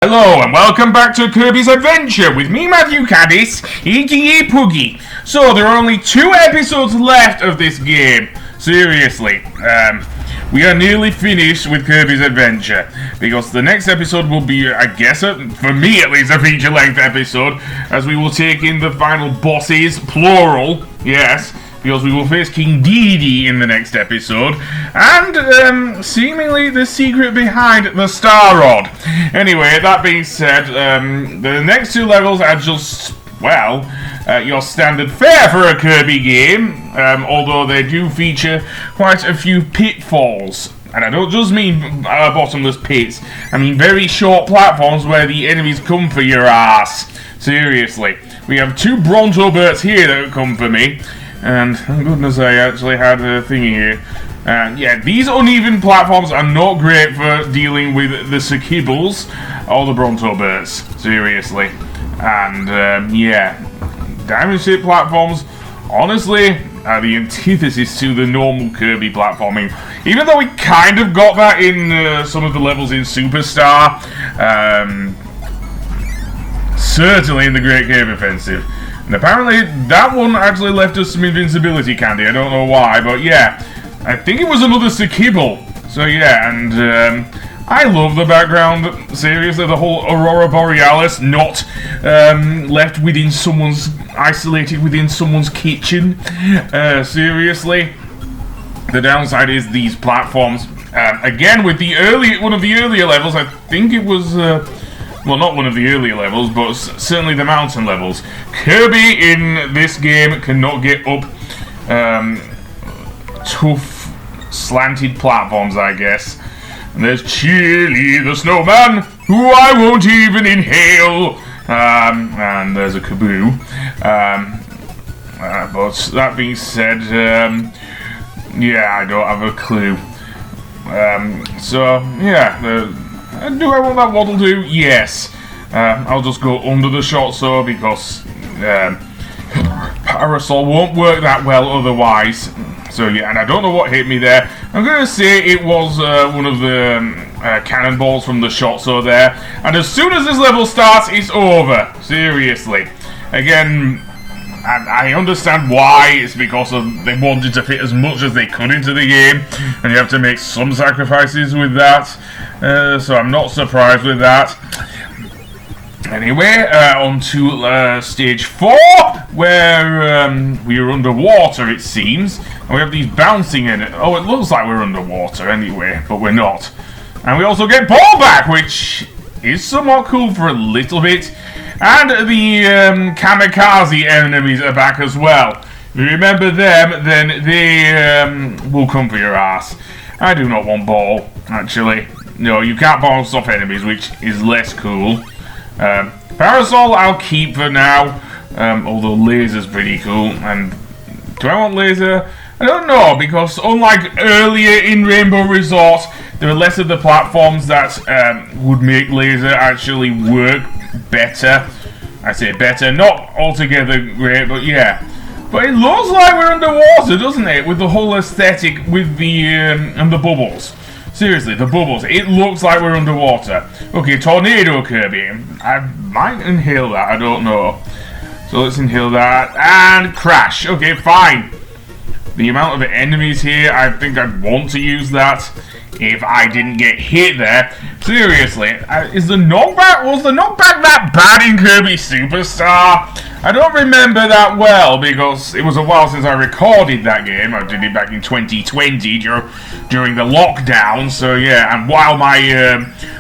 Hello and welcome back to Kirby's Adventure with me, Matthew Caddis, aka Puggy. So there are only 2 episodes left of this game. Seriously, we are nearly finished with Kirby's Adventure because the next episode will be, I guess, for me at least, a feature-length episode, as we will take in the final bosses, plural, yes, because we will face King Dedede in the next episode, and seemingly the secret behind the Star Rod. Anyway, that being said, the next 2 levels are just, well, your standard fare for a Kirby game, although they do feature quite a few pitfalls. And I don't just mean bottomless pits, I mean very short platforms where the enemies come for your ass. Seriously. We have 2 Bronto Birds here that come for me. And thank goodness I actually had a thingy here. Yeah, these uneven platforms are not great for dealing with the Sakibbles or the Bronto Birds. Seriously. And, yeah. Diamond-shaped platforms, honestly, are the antithesis to the normal Kirby platforming. Even though we kind of got that in some of the levels in Superstar. Certainly in the Great Cave Offensive. And apparently that one actually left us some invincibility candy. I don't know why, but yeah. I think it was another Sakibble. So yeah, and I love the background. Seriously, the whole Aurora Borealis not left within someone's, isolated within someone's kitchen. Seriously. The downside is these platforms. Again, with one of the earlier levels, I think it was... well, not one of the earlier levels, but certainly the mountain levels. Kirby in this game cannot get up tough, slanted platforms, I guess. And there's Chili the Snowman, who I won't even inhale. And there's a Kaboo. But that being said, yeah, I don't have a clue. So, yeah, do I want that Waddle Doo? Yes. I'll just go under the shot so because Parasol won't work that well otherwise. So yeah, and I don't know what hit me there. I'm going to say it was one of the cannonballs from the shot so there. And as soon as this level starts, it's over. Seriously. Again, I understand why. It's because they wanted to fit as much as they could into the game, and you have to make some sacrifices with that. So I'm not surprised with that. Anyway, on to stage 4, where we are underwater, it seems. And we have these bouncing in it. Oh, it looks like we're underwater anyway, but we're not. And we also get Ball back, which is somewhat cool for a little bit. And the kamikaze enemies are back as well. If you remember them, then they will come for your ass. I do not want Ball, actually. No, you can't bounce off enemies, which is less cool. Parasol I'll keep for now, although Laser's pretty cool. And do I want Laser? I don't know, because unlike earlier in Rainbow Resort, there are less of the platforms that would make Laser actually work better. I say better, not altogether great, but yeah. But it looks like we're underwater, doesn't it? With the whole aesthetic, with the and the bubbles. Seriously, the bubbles. It looks like we're underwater. Okay, Tornado Kirby. I might inhale that, I don't know. So let's inhale that. And crash. Okay, fine. The amount of enemies here, I think I'd want to use that if I didn't get hit there. Seriously, was the knockback that bad in Kirby Superstar? I don't remember that well because it was a while since I recorded that game. I did it back in 2020 during the lockdown. So yeah, and while my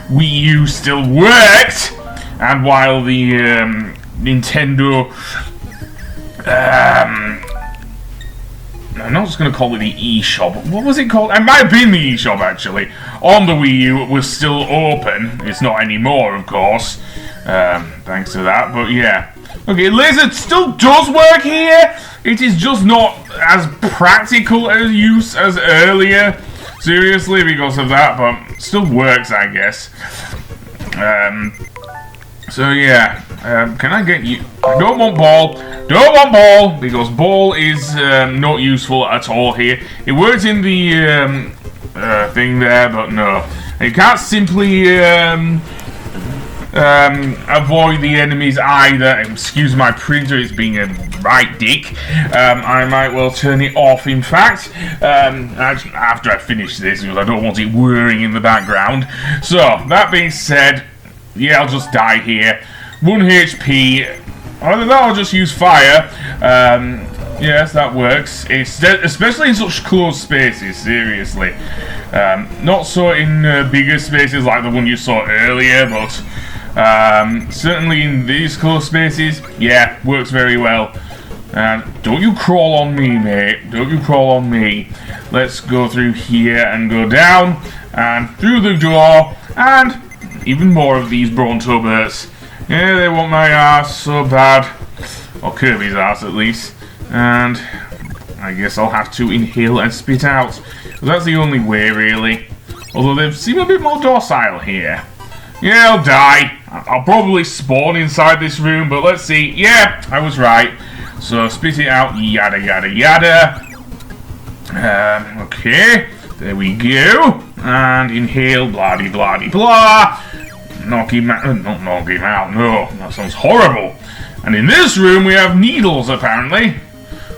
Wii U still worked, and while the Nintendo... I'm not just going to call it the eShop. What was it called? It might have been the eShop, actually. On the Wii U, it was still open. It's not anymore, of course. Thanks to that, but yeah. Okay, Laser still does work here. It is just not as practical a use as earlier. Seriously, because of that, but still works, I guess. So yeah, can I get you? I don't want Ball. Don't want Ball because Ball is not useful at all here. It works in the thing there, but no. You can't simply avoid the enemies either. Excuse my printer, it's being a right dick. I might well turn it off, in fact, after I finish this, because I don't want it whirring in the background. So, that being said, yeah, I'll just die here. 1 HP. Either that, I'll just use fire. Yes, that works. Especially in such close spaces, seriously. Not so in bigger spaces like the one you saw earlier, but certainly in these close spaces, yeah, works very well. Don't you crawl on me, mate. Don't you crawl on me. Let's go through here and go down, and through the door, and even more of these Brontoberts. Yeah, they want my ass so bad. Or Kirby's ass, at least. And I guess I'll have to inhale and spit out. That's the only way, really. Although they seem a bit more docile here. Yeah, I'll die. I'll probably spawn inside this room, but let's see. Yeah, I was right. So, spit it out. Yada, yada, yada. Okay. There we go. And inhale. Blah-de, blah-de, blah. Knock him out. Not knock him out. No, that sounds horrible. And in this room, we have needles, apparently.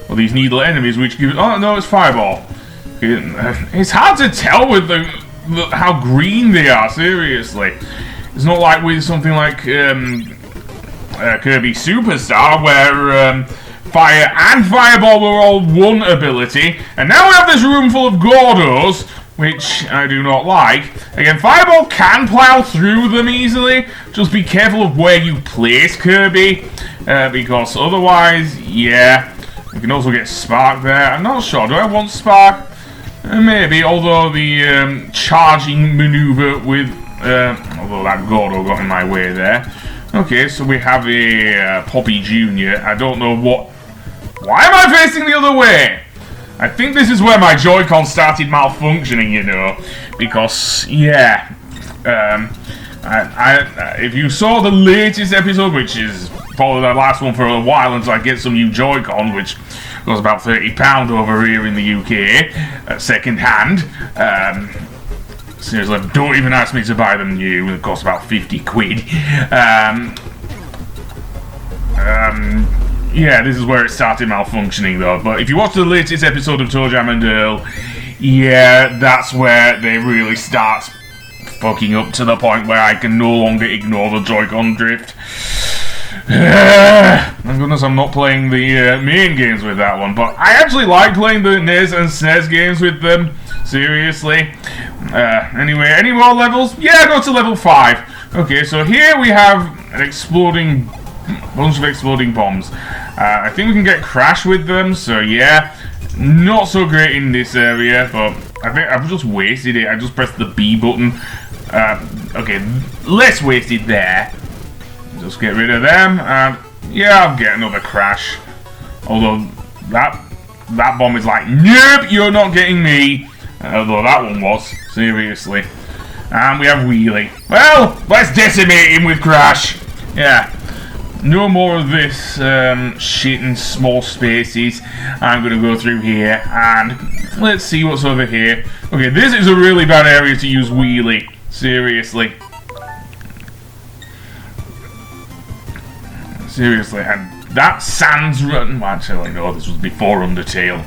Well, these needle enemies, which give... Oh, no, it's fireball. It's hard to tell with how green they are, seriously. It's not like with something like Kirby Superstar, where fire and fireball were all one ability. And now we have this room full of Gordos, which I do not like. Again, fireball can plow through them easily. Just be careful of where you place Kirby, because otherwise, yeah... You can also get Spark there. I'm not sure. Do I want Spark? Maybe, although the charging maneuver with... although that Gordo got in my way there. Okay, so we have a Poppy Jr. I don't know what... Why am I facing the other way? I think this is where my Joy-Con started malfunctioning, you know. Because, yeah... if you saw the latest episode, which is probably the last one for a while until I get some new Joy-Con, which was about £30 over here in the UK, second hand. Seriously, don't even ask me to buy them new. It costs about 50 quid. Yeah, this is where it started malfunctioning, though. But if you watch the latest episode of ToeJam and Earl, yeah, that's where they really start fucking up to the point where I can no longer ignore the Joy-Con drift. Thank goodness I'm not playing the main games with that one, but I actually like playing the NES and SNES games with them. Seriously. Anyway, any more levels? Yeah, go to level 5. Okay, so here we have an exploding... bunch of exploding bombs. I think we can get Crash with them, so yeah. Not so great in this area, but I think I've just wasted it. I just pressed the B button. Okay, less wasted there. Just get rid of them, and yeah, I'll get another Crash. Although that bomb is like, nope, you're not getting me. Although that one was, seriously. And we have Wheelie. Well, let's decimate him with Crash. Yeah. No more of this shit in small spaces. I'm going to go through here, and let's see what's over here. Okay, this is a really bad area to use Wheelie. Seriously. Seriously, and that Sans Run... Well, actually, no, this was before Undertale.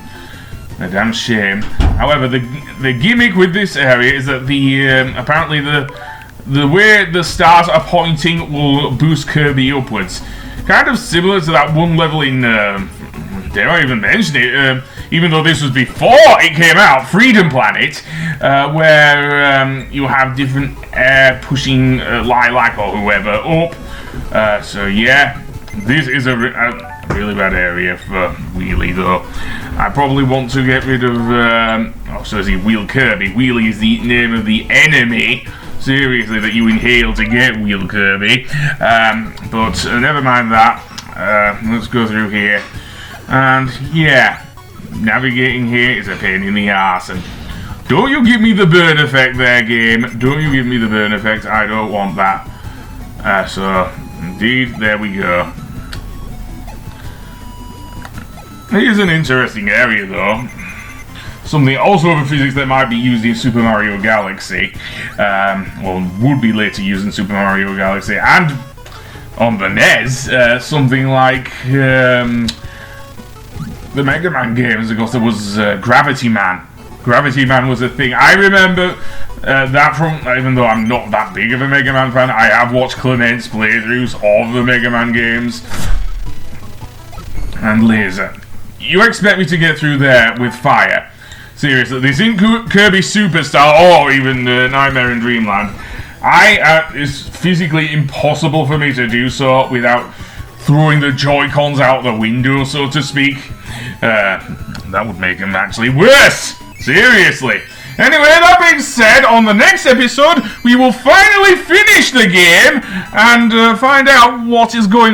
A damn shame. However, the gimmick with this area is that apparently the way the stars are pointing will boost Kirby upwards. Kind of similar to that one level in... dare I even mention it? Even though this was before it came out, Freedom Planet, where you have different air pushing Lilac or whoever up. So yeah, this is a really bad area for Wheelie, though. I probably want to get rid of... oh, so is he Wheel Kirby? Wheelie is the name of the enemy, seriously, that you inhale to get Wheel Kirby. But never mind that. Let's go through here. And yeah, navigating here is a pain in the arse. And don't you give me the burn effect there, game. Don't you give me the burn effect. I don't want that. So, indeed, there we go. It is an interesting area, though. something also of a physics that might be used in Super Mario Galaxy, well, would be later used in Super Mario Galaxy, and on the NES, something like the Mega Man games. Of course, there was Gravity Man. Gravity Man was a thing. I remember that from, even though I'm not that big of a Mega Man fan, I have watched Clement's playthroughs of the Mega Man games. And Laser. You expect me to get through there with fire? Seriously, this isn't Kirby Superstar or even Nightmare in Dreamland. It's physically impossible for me to do so without throwing the Joy-Cons out the window, so to speak. That would make them actually worse. Seriously. Anyway, that being said, on the next episode, we will finally finish the game and find out what is going on.